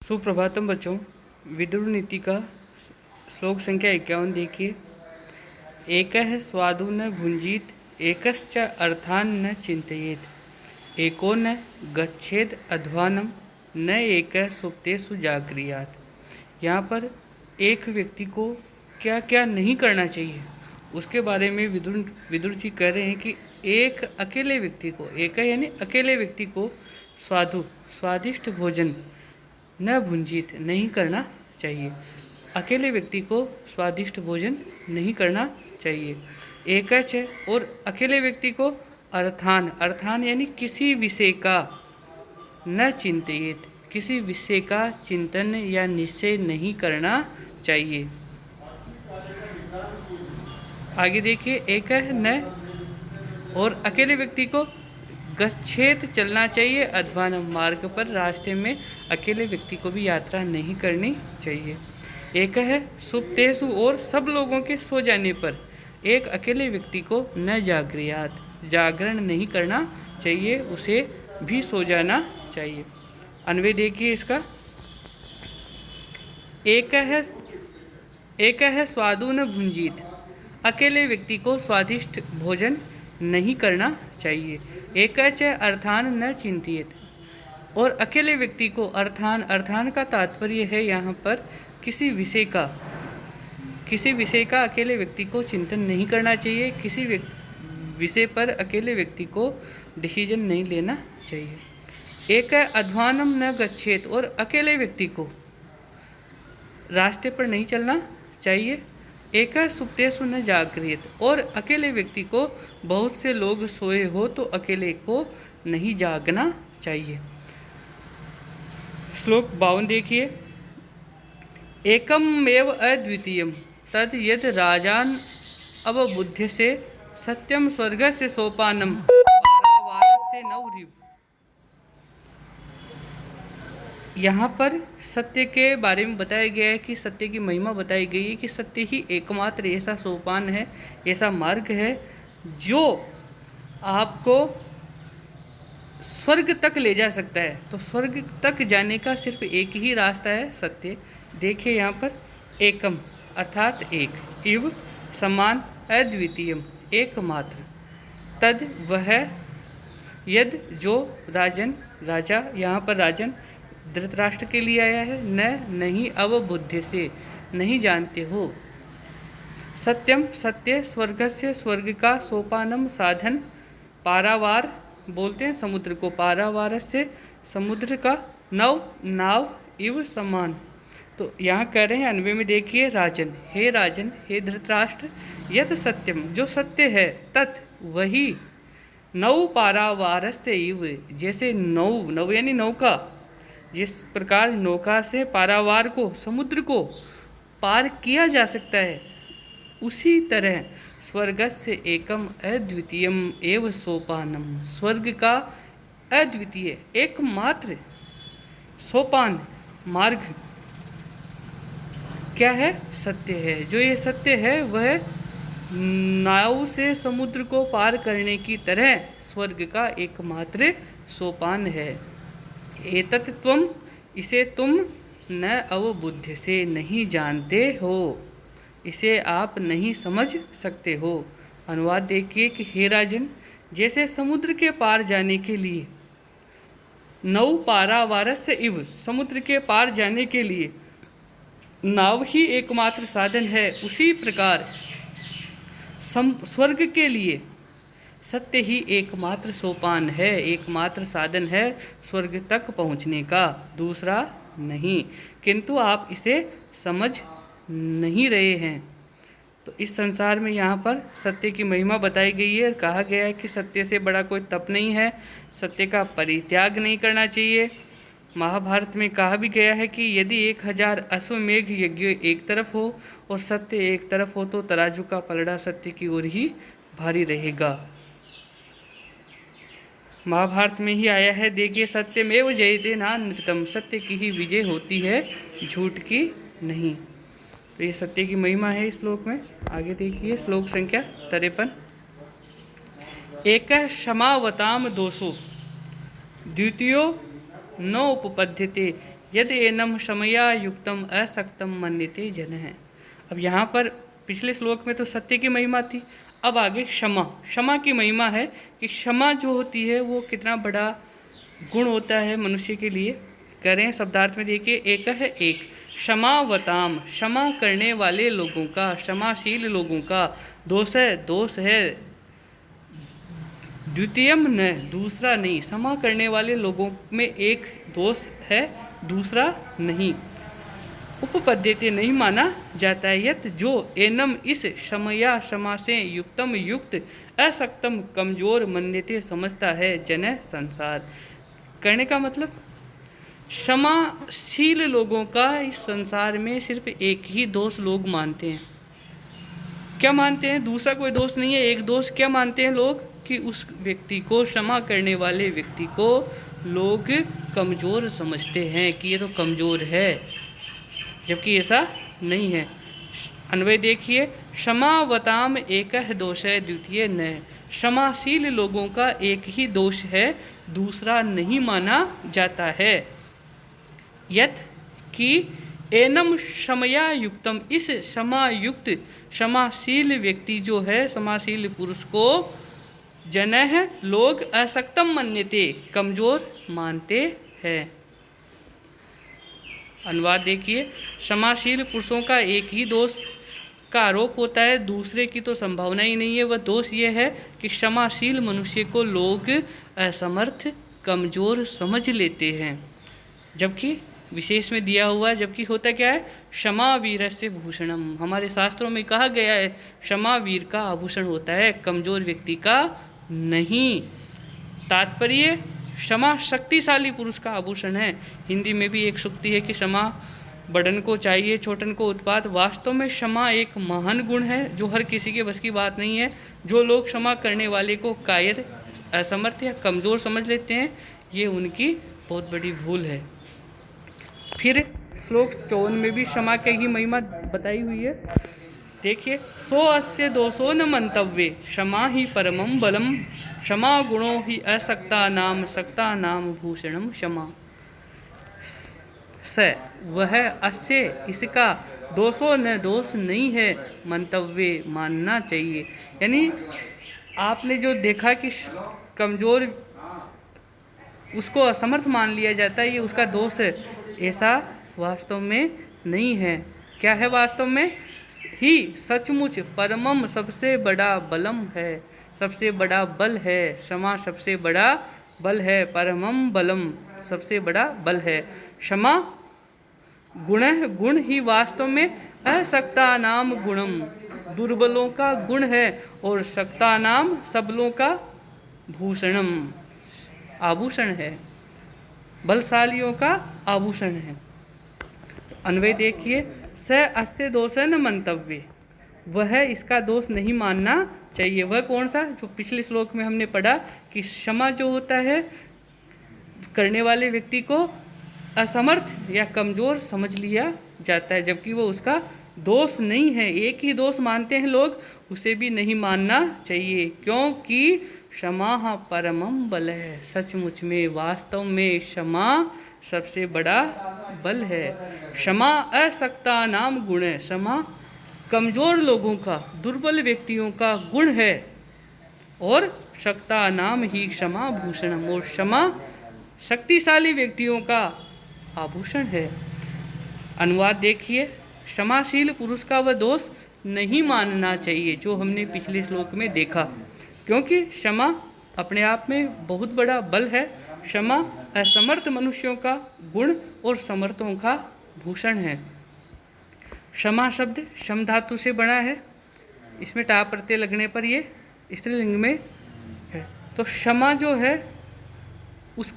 सुप्रभातम बच्चों। विदुर नीति का श्लोक संख्या 51 देखिए। एकः स्वादु न भुंजीत एकश्च अर्थान न चिंतयेत एको न गच्छेद अध्वानम न एकः सुप्तेषु जागृयात्। यहाँ पर एक व्यक्ति को क्या क्या नहीं करना चाहिए उसके बारे में विदुर जी कह रहे हैं कि एक अकेले व्यक्ति को, एक यानी अकेले व्यक्ति को स्वादिष्ट भोजन न भुंजित नहीं करना चाहिए। अकेले व्यक्ति को स्वादिष्ट भोजन नहीं करना चाहिए। एकच है और अकेले व्यक्ति को अर्थान यानी किसी विषय का न चिंतित, किसी विषय का चिंतन या निश्चय नहीं करना चाहिए। आगे देखिए, एक है न और अकेले व्यक्ति को गच्छेत चलना चाहिए अध्वान मार्ग पर, रास्ते में अकेले व्यक्ति को भी यात्रा नहीं करनी चाहिए। एक है सुप्तेषु और सब लोगों के सो जाने पर एक अकेले व्यक्ति को न जागृयात, जागरण नहीं करना चाहिए, उसे भी सो जाना चाहिए। अन्वय देखिए इसका। एक है स्वादु न भुंजीत, अकेले व्यक्ति को स्वादिष्ट भोजन नहीं करना चाहिए। एकच अर्थान न चिंतित और अकेले व्यक्ति को अर्थान का तात्पर्य है यहाँ पर किसी विषय का अकेले व्यक्ति को चिंतन नहीं करना चाहिए, किसी विषय पर अकेले व्यक्ति को डिसीजन नहीं लेना चाहिए। एक अध्वानम न गच्छेत और अकेले व्यक्ति को रास्ते पर नहीं चलना चाहिए। एक सुप्तेषु न जागृत और अकेले व्यक्ति को बहुत से लोग सोए हो तो अकेले को नहीं जागना चाहिए। श्लोक 52 देखिए। एकम एव अद्वितीयम तद यद राजान अवबुद्ध से सत्यम स्वर्ग से सोपानम से नवरिव। यहाँ पर सत्य के बारे में बताया गया है कि सत्य की महिमा बताई गई है कि सत्य ही एकमात्र ऐसा सोपान है, ऐसा मार्ग है जो आपको स्वर्ग तक ले जा सकता है। तो स्वर्ग तक जाने का सिर्फ एक ही रास्ता है, सत्य। देखिए यहाँ पर एकम अर्थात एक, इव समान, अद्वितीयम एकमात्र, तद वह, यद जो, राजन राजा, यहाँ पर राजन धृतराष्ट्र के लिए आया है, न नहीं, अवबुद्ध से नहीं जानते हो, सत्यम सत्य, स्वर्गस्य स्वर्ग का, सोपानम साधन, पारावार बोलते हैं समुद्र को, पारावार से समुद्र का, नव नाव, इव समान। तो यहाँ कह रहे हैं अन्वय में देखिए, राजन हे धृतराष्ट्र, यत सत्यम जो सत्य है, तत् वही, नौ पारावार से इव जैसे नौ यानी नौका, जिस प्रकार नौका से पारावार को, समुद्र को पार किया जा सकता है, उसी तरह स्वर्गस्य एकम अद्वितीयम एव सोपानम, स्वर्ग का अद्वितीय एकमात्र सोपान मार्ग क्या है? सत्य है। जो ये सत्य है वह नाव से समुद्र को पार करने की तरह स्वर्ग का एकमात्र सोपान है। एतत् त्वम, इसे तुम न अवबुद्ध से नहीं जानते हो, इसे आप नहीं समझ सकते हो। अनुवाद देखिए कि हे राजन, जैसे समुद्र के पार जाने के लिए नौ पारावारस्य इव, समुद्र के पार जाने के लिए नाव ही एकमात्र साधन है, उसी प्रकार स्वर्ग के लिए सत्य ही एकमात्र सोपान है, एकमात्र साधन है स्वर्ग तक पहुंचने का, दूसरा नहीं। किंतु आप इसे समझ नहीं रहे हैं। तो इस संसार में यहाँ पर सत्य की महिमा बताई गई है और कहा गया है कि सत्य से बड़ा कोई तप नहीं है, सत्य का परित्याग नहीं करना चाहिए। महाभारत में कहा भी गया है कि यदि 1000 अश्वमेघ यज्ञ एक तरफ हो और सत्य एक तरफ हो तो तराजू का पलड़ा सत्य की ओर ही भारी रहेगा। महाभारत में ही आया है, देखिए सत्यमेव जयते नानृतम, सत्य की ही विजय होती है, झूठ की नहीं। तो ये सत्य की महिमा है इस श्लोक में। आगे देखिए श्लोक संख्या 53। एक क्षमावताम दोषो द्वितीयो न उपपद्यते यद एनम क्षमया युक्तम असक्तम मन्यते जनः। अब यहाँ पर पिछले श्लोक में तो सत्य की महिमा थी, अब आगे क्षमा, क्षमा की महिमा है कि क्षमा जो होती है वो कितना बड़ा गुण होता है मनुष्य के लिए। करें शब्दार्थ में देखिए, एक है एक, क्षमावताम, क्षमा करने वाले लोगों का, क्षमाशील लोगों का, दोष है दोष है, द्वितीयम न, दूसरा नहीं, क्षमा करने वाले लोगों में एक दोष है, दूसरा नहीं, उपपद्यते नहीं माना जाता है। यत जो एनम, इस क्षमया, क्षमा से युक्तम युक्त, असक्तम कमजोर मन्यते समझता है जन संसार। कहने का मतलब क्षमाशील लोगों का इस संसार में सिर्फ एक ही दोष लोग मानते हैं। क्या मानते हैं? दूसरा कोई दोष नहीं है, एक दोष क्या मानते हैं लोग कि उस व्यक्ति को, क्षमा करने वाले व्यक्ति को लोग कमज़ोर समझते हैं कि ये तो कमज़ोर है, जबकि ऐसा नहीं है। अन्वय देखिए, क्षमावताम एक दोष है द्वितीय न, क्षमाशील लोगों का एक ही दोष है, दूसरा नहीं माना जाता है। यत कि एनम क्षमया युक्तम, इस क्षमा युक्त क्षमाशील व्यक्ति जो है, क्षमाशील पुरुष को जनः लोग असक्तम मन्यते, कमजोर मानते हैं। अनुवाद देखिए, क्षमाशील पुरुषों का एक ही दोष का आरोप होता है, दूसरे की तो संभावना ही नहीं है। वह दोष ये है कि क्षमाशील मनुष्य को लोग असमर्थ, कमजोर समझ लेते हैं, जबकि विशेष में दिया हुआ है, जबकि होता क्या है, क्षमा वीरस्य भूषणम। हमारे शास्त्रों में कहा गया है क्षमा वीर का आभूषण होता है, कमजोर व्यक्ति का नहीं। तात्पर्य, क्षमा शक्तिशाली पुरुष का आभूषण है। हिंदी में भी एक सूक्ति है कि क्षमा बड़न को चाहिए छोटन को उत्पात। वास्तव में क्षमा एक महान गुण है जो हर किसी के बस की बात नहीं है। जो लोग क्षमा करने वाले को कायर, असमर्थ या कमज़ोर समझ लेते हैं, ये उनकी बहुत बड़ी भूल है। फिर श्लोक 54 में भी क्षमा की ही महिमा बताई हुई है। देखिए, सो अस्य दोषो न मंतव्ये, क्षमा ही परमं बलम, क्षमा गुणों ही असक्ता नाम भूषणम क्षमा। स वह, अस्य इसका, दोषो न, दोष नहीं है, मंतव्य मानना चाहिए। यानी आपने जो देखा कि कमज़ोर उसको असमर्थ मान लिया जाता है, ये उसका दोष है, ऐसा वास्तव में नहीं है। क्या है वास्तव में? ही सचमुच परमम, सबसे बड़ा बलम है, सबसे बड़ा बल है। क्षमा सबसे बड़ा बल है, परमम बलम सबसे बड़ा बल है। क्षमा गुण, गुण ही वास्तव में असक्ता नाम गुणम, दुर्बलों का गुण है, और सक्ता नाम सबलों का भूषणम, आभूषण है, बलशालियों का आभूषण है। अन्वय देखिए, स अस्य दोष न मंतव्य, वह इसका दोष नहीं मानना चाहिए। वह कौन सा? जो पिछले श्लोक में हमने पढ़ा कि क्षमा जो होता है करने वाले व्यक्ति को असमर्थ या कमज़ोर समझ लिया जाता है, जबकि वो उसका दोष नहीं है। एक ही दोष मानते हैं लोग, उसे भी नहीं मानना चाहिए, क्योंकि क्षमा परमम बल है। सचमुच में, वास्तव में क्षमा सबसे बड़ा बल है। क्षमा असक्ता नाम गुण है, क्षमा कमज़ोर लोगों का, दुर्बल व्यक्तियों का गुण है, और सक्ता नाम ही क्षमा भूषणम, और क्षमा शक्तिशाली व्यक्तियों का आभूषण है। अनुवाद देखिए, क्षमाशील पुरुष का वह दोष नहीं मानना चाहिए जो हमने पिछले श्लोक में देखा, क्योंकि क्षमा अपने आप में बहुत बड़ा बल है। क्षमा असमर्थ मनुष्यों का गुण और समर्थों का भूषण है। क्षमा शब्द क्षम धातु से बना है, इसमें टा प्रत्यय लगने पर ये स्त्रीलिंग में है। तो क्षमा जो है उस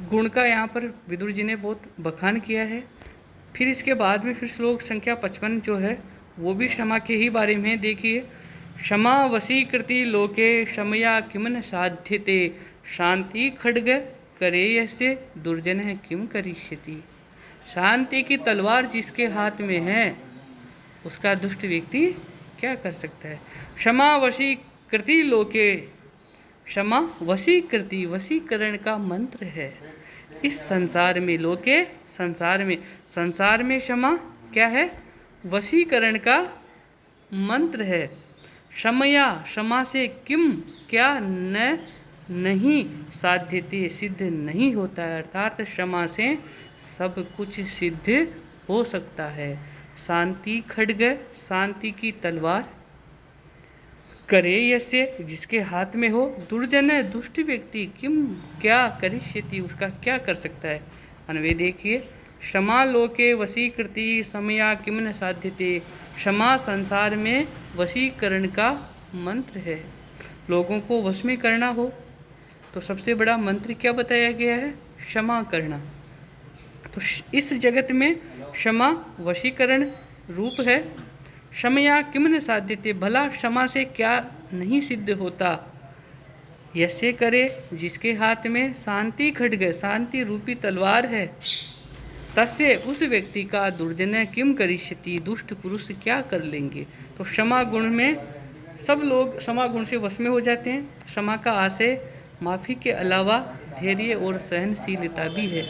गुण का यहाँ पर विदुर जी ने बहुत बखान किया है। फिर इसके बाद में फिर श्लोक संख्या 55 जो है वो भी क्षमा के ही बारे में। देखिए, क्षमा वशीकृति लोके क्षमया किमन साध्यते, शांति खड्ग करेयस्य दुर्जन किम करिष्यति। शांति की तलवार जिसके हाथ में है उसका दुष्ट व्यक्ति क्या कर सकता है। क्षमा वशीकृति लोके, क्षमा वशीकृति, वशीकरण का मंत्र है। इस संसार में, लोके संसार में क्षमा क्या है? वशीकरण का मंत्र है। क्षमया, क्षमा से किम क्या न नहीं साध्यते, सिद्ध नहीं होता है, अर्थात क्षमा से सब कुछ सिद्ध हो सकता है। शांति खड्ग, शांति की तलवार, करे यसे जिसके हाथ में हो, दुर्जन दुष्ट व्यक्ति किम क्या करिष्यति, उसका क्या कर सकता है। अन्वय देखिए, क्षमा लोके वशीकृति समया किम न साध्यते। क्षमा संसार में वशीकरण का मंत्र है। लोगों को वश में करना हो तो सबसे बड़ा मंत्र क्या बताया गया है? क्षमा करना। तो इस जगत में क्षमा वशीकरण रूप है। क्षमया किम न साध्यते, भला क्षमा से क्या नहीं सिद्ध होता। यसे करे जिसके हाथ में शांति खड्ग, शांति रूपी तलवार है, तस्य उस व्यक्ति का दुर्जन किम करिष्यति, दुष्ट पुरुष क्या कर लेंगे। तो क्षमा गुण में सब लोग क्षमा गुण से वश में हो जाते हैं। क्षमा का आशय माफी के अलावा धैर्य और सहनशीलता भी है।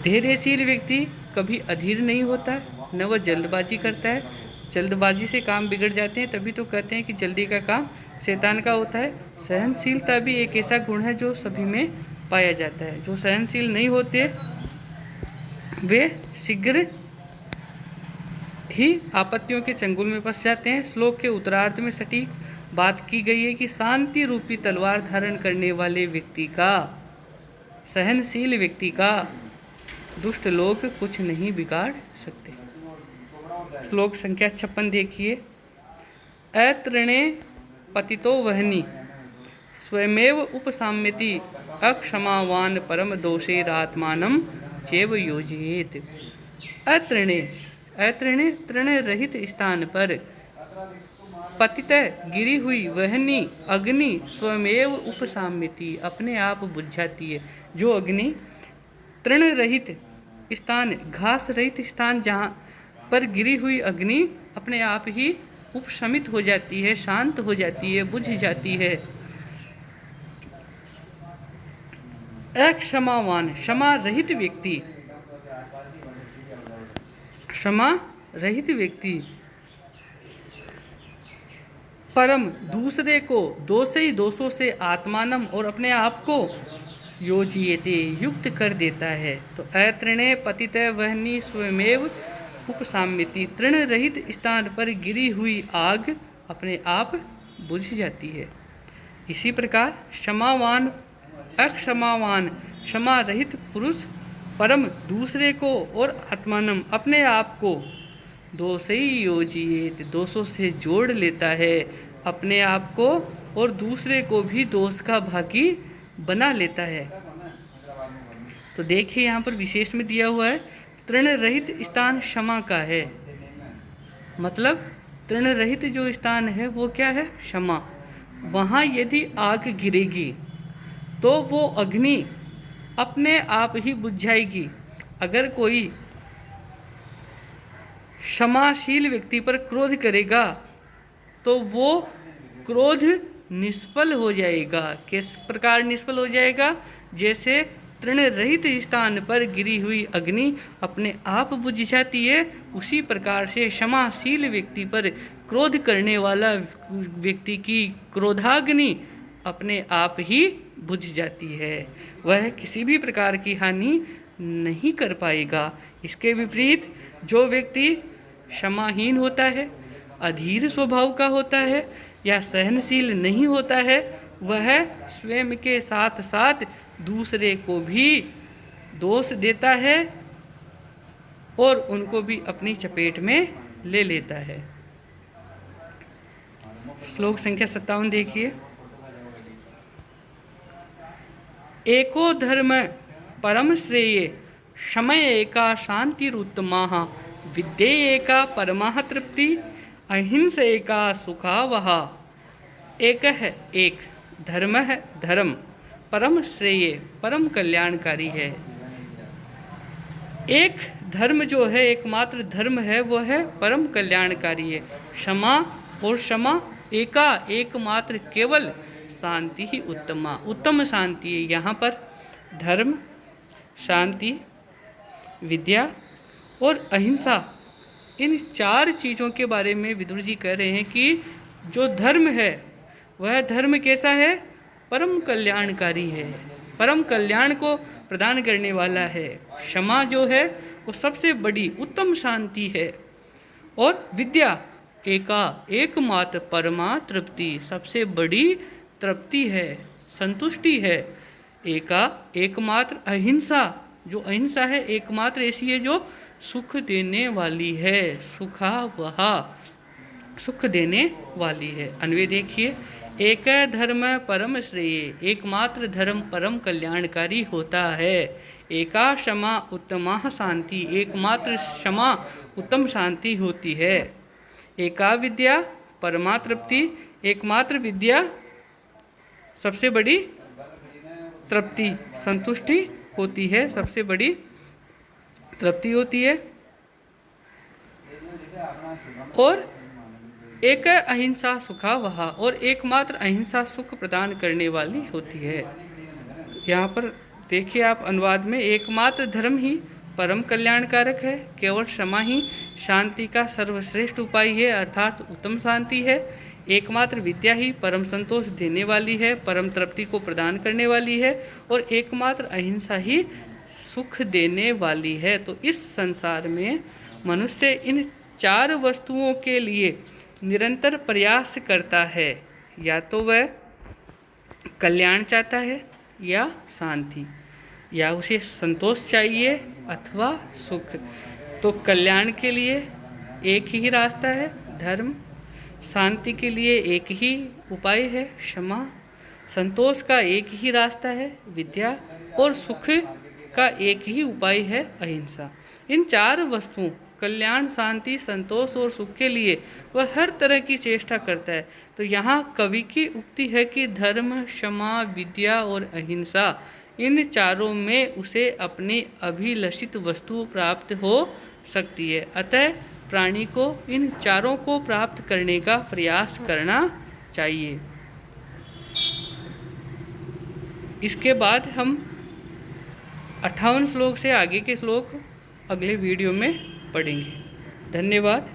धैर्यशील व्यक्ति कभी अधीर नहीं होता है, न वह जल्दबाजी करता है। जल्दबाजी से काम बिगड़ जाते हैं, तभी तो कहते हैं कि जल्दी का काम शैतान का होता है। सहनशीलता भी एक ऐसा गुण है जो सभी में पाया जाता है। जो सहनशील नहीं होते वे शीघ्र ही आपत्तियों के चंगुल में फंस जाते हैं। श्लोक के उत्तरार्ध में सटीक बात की गई है कि शांति रूपी तलवार धारण करने वाले व्यक्ति का, सहनशील व्यक्ति का दुष्ट लोग कुछ नहीं बिगाड़ सकते। श्लोक संख्या 56 देखिए, अतृणे पतितो वहनी स्वयमेव उपसाम्यति अक्षमावान परम दोषेरात्मानं चैव योजयेत। अतृणे, अतृणे तृण रहित स्थान पर, पतित गिरी हुई वहनी अग्नि स्वयमेव उपसाम्यति, अपने आप बुझ जाती है। जो अग्नि तृण रहित स्थान, घास रहित स्थान जहाँ पर गिरी हुई अग्नि अपने आप ही उपशमित हो जाती है, शांत हो जाती है, बुझ जाती है। अक्षमावान, क्षमा रहित व्यक्ति, क्षमा रहित व्यक्ति परम, दूसरे को दोषों से आत्मानम और अपने आप को योजियते, युक्त कर देता है। तो अतृणे पतित वहनी स्वयमेव उपसाम्यति, तृण रहित स्थान पर गिरी हुई आग अपने आप बुझ जाती है। इसी प्रकार क्षमावान, अक्षमावान, क्षमा रहित पुरुष परम, दूसरे को और आत्मानम अपने आप को दोषई योजियेत, दोषों से जोड़ लेता है, अपने आप को और दूसरे को भी दोष का भागी बना लेता है। तो देखिए यहाँ पर विशेष में दिया हुआ है तृण रहित स्थान क्षमा का है। मतलब तृण रहित जो स्थान है वो क्या है? क्षमा। वहाँ यदि आग गिरेगी तो वो अग्नि अपने आप ही बुझ जाएगी। अगर कोई क्षमाशील व्यक्ति पर क्रोध करेगा तो वो क्रोध निष्फल हो जाएगा। किस प्रकार निष्फल हो जाएगा? जैसे तृण रहित स्थान पर गिरी हुई अग्नि अपने आप बुझ जाती है, उसी प्रकार से क्षमाशील व्यक्ति पर क्रोध करने वाला व्यक्ति की क्रोधाग्नि अपने आप ही बुझ जाती है। वह किसी भी प्रकार की हानि नहीं कर पाएगा। इसके विपरीत जो व्यक्ति क्षमाहीन होता है, अधीर स्वभाव का होता है या सहनशील नहीं होता है, वह स्वयं के साथ साथ दूसरे को भी दोष देता है और उनको भी अपनी चपेट में ले लेता है। श्लोक संख्या 57 देखिए, एको धर्म परम श्रेय क्षमय एका शांतिरुत्तमाः विद्ये एका परमाः तृप्ति अहिंस एका सुखावह। एक है, एक धर्म है, धर्म परम श्रेय, परम कल्याणकारी है। एक धर्म जो है, एकमात्र धर्म है, वो है परम कल्याणकारी है। क्षमा और क्षमा एका, एकमात्र केवल शांति ही उत्तमा। उत्तम शांति है यहाँ पर धर्म, शांति, विद्या और अहिंसा, इन 4 चीज़ों के बारे में विदुर जी कह रहे हैं कि जो धर्म है वह धर्म कैसा है, परम कल्याणकारी है, परम कल्याण को प्रदान करने वाला है। क्षमा जो है वो सबसे बड़ी उत्तम शांति है। और विद्या एकमात्र परमा तृप्ति, सबसे बड़ी तृप्ति है, संतुष्टि है। एकमात्र अहिंसा, जो अहिंसा है एकमात्र ऐसी है जो सुख देने वाली है, सुखावहा, सुख देने वाली है। अन्वय देखिए, एक धर्म परम श्रेय, एकमात्र धर्म परम कल्याणकारी होता है। एका क्षमा उत्तमा शांति, एकमात्र क्षमा उत्तम शांति होती है। एका विद्या परमा तृप्ति, एकमात्र विद्या सबसे बड़ी तृप्ति, संतुष्टि होती है, सबसे बड़ी तृप्ति होती है। और एक अहिंसा सुखावहा, और एकमात्र अहिंसा सुख प्रदान करने वाली होती है। यहाँ पर देखिए आप अनुवाद में, एकमात्र धर्म ही परम कल्याणकारक है, केवल क्षमा ही शांति का सर्वश्रेष्ठ उपाय है अर्थात उत्तम शांति है। एकमात्र विद्या ही परम संतोष देने वाली है, परम तृप्ति को प्रदान करने वाली है, और एकमात्र अहिंसा ही सुख देने वाली है। तो इस संसार में मनुष्य इन 4 वस्तुओं के लिए निरंतर प्रयास करता है, या तो वह कल्याण चाहता है या शांति, या उसे संतोष चाहिए अथवा सुख। तो कल्याण के लिए एक ही रास्ता है धर्म, शांति के लिए एक ही उपाय है क्षमा, संतोष का एक ही रास्ता है विद्या, और सुख का एक ही उपाय है अहिंसा। इन 4 वस्तुओं कल्याण, शांति, संतोष और सुख के लिए वह हर तरह की चेष्टा करता है। तो यहाँ कवि की उक्ति है कि धर्म, क्षमा, विद्या और अहिंसा, इन 4 में उसे अपनी अभिलषित वस्तु प्राप्त हो सकती है। अतः प्राणी को इन 4 को प्राप्त करने का प्रयास करना चाहिए। इसके बाद हम 58 श्लोक से आगे के श्लोक अगले वीडियो में पढ़ेंगे। धन्यवाद।